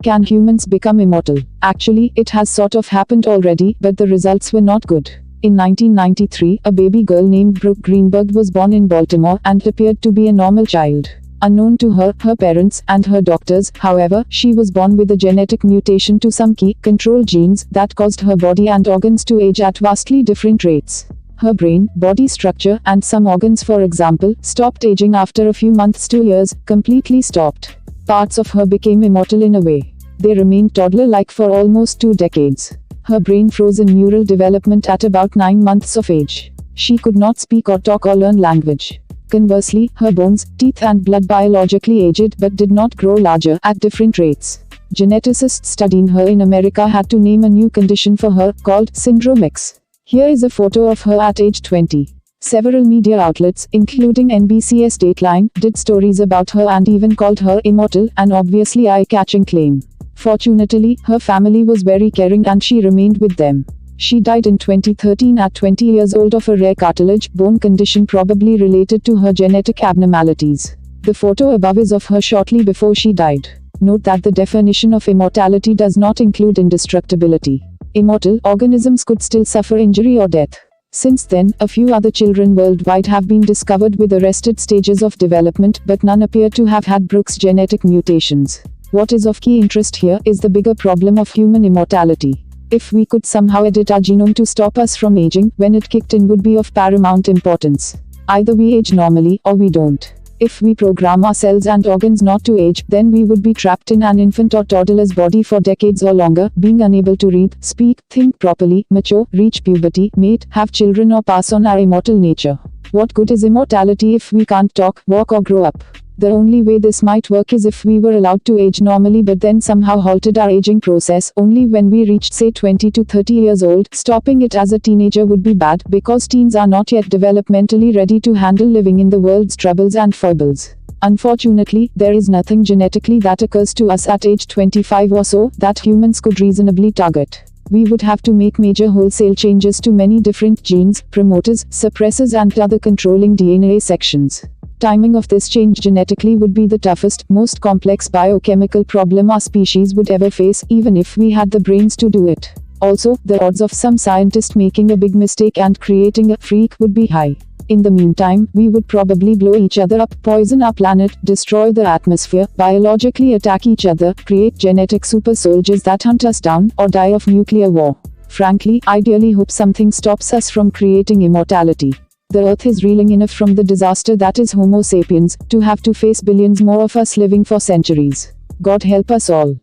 Can humans become immortal? Actually, it has sort of happened already, but the results were not good. In 1993, a baby girl named Brooke Greenberg was born in Baltimore and appeared to be a normal child. Unknown to her, her parents, and her doctors, however, she was born with a genetic mutation to some key, control genes that caused her body and organs to age at vastly different rates. Her brain, body structure, and some organs, for example, stopped aging after a few months to years, completely stopped. Parts of her became immortal in a way. They remained toddler-like for almost 2 decades. Her brain froze in neural development at about 9 months of age. She could not speak or talk or learn language. Conversely, her bones, teeth and blood biologically aged but did not grow larger at different rates. Geneticists studying her in America had to name a new condition for her, called Syndrome X. Here is a photo of her at age 20. Several media outlets, including NBC's Dateline, did stories about her and even called her immortal, an obviously eye-catching claim. Fortunately, her family was very caring and she remained with them. She died in 2013 at 20 years old of a rare cartilage bone condition probably related to her genetic abnormalities. The photo above is of her shortly before she died. Note that the definition of immortality does not include indestructibility. Immortal organisms could still suffer injury or death. Since then, a few other children worldwide have been discovered with arrested stages of development, but none appear to have had Brooke's genetic mutations. What is of key interest here is the bigger problem of human immortality. If we could somehow edit our genome to stop us from aging, when it kicked in would be of paramount importance. Either we age normally, or we don't. If we program our cells and organs not to age, then we would be trapped in an infant or toddler's body for decades or longer, being unable to read, speak, think properly, mature, reach puberty, mate, have children or pass on our immortal nature. What good is immortality if we can't talk, walk or grow up? The only way this might work is if we were allowed to age normally but then somehow halted our aging process only when we reached say 20 to 30 years old. Stopping it as a teenager would be bad, because teens are not yet developmentally ready to handle living in the world's troubles and foibles. Unfortunately, there is nothing genetically that occurs to us at age 25 or so that humans could reasonably target. We would have to make major wholesale changes to many different genes, promoters, suppressors and other controlling DNA sections. Timing of this change genetically would be the toughest, most complex biochemical problem our species would ever face, even if we had the brains to do it. Also, the odds of some scientist making a big mistake and creating a freak would be high. In the meantime, we would probably blow each other up, poison our planet, destroy the atmosphere, biologically attack each other, create genetic super soldiers that hunt us down, or die of nuclear war. Frankly, I ideally hope something stops us from creating immortality. The Earth is reeling enough from the disaster that is Homo sapiens, to have to face billions more of us living for centuries. God help us all.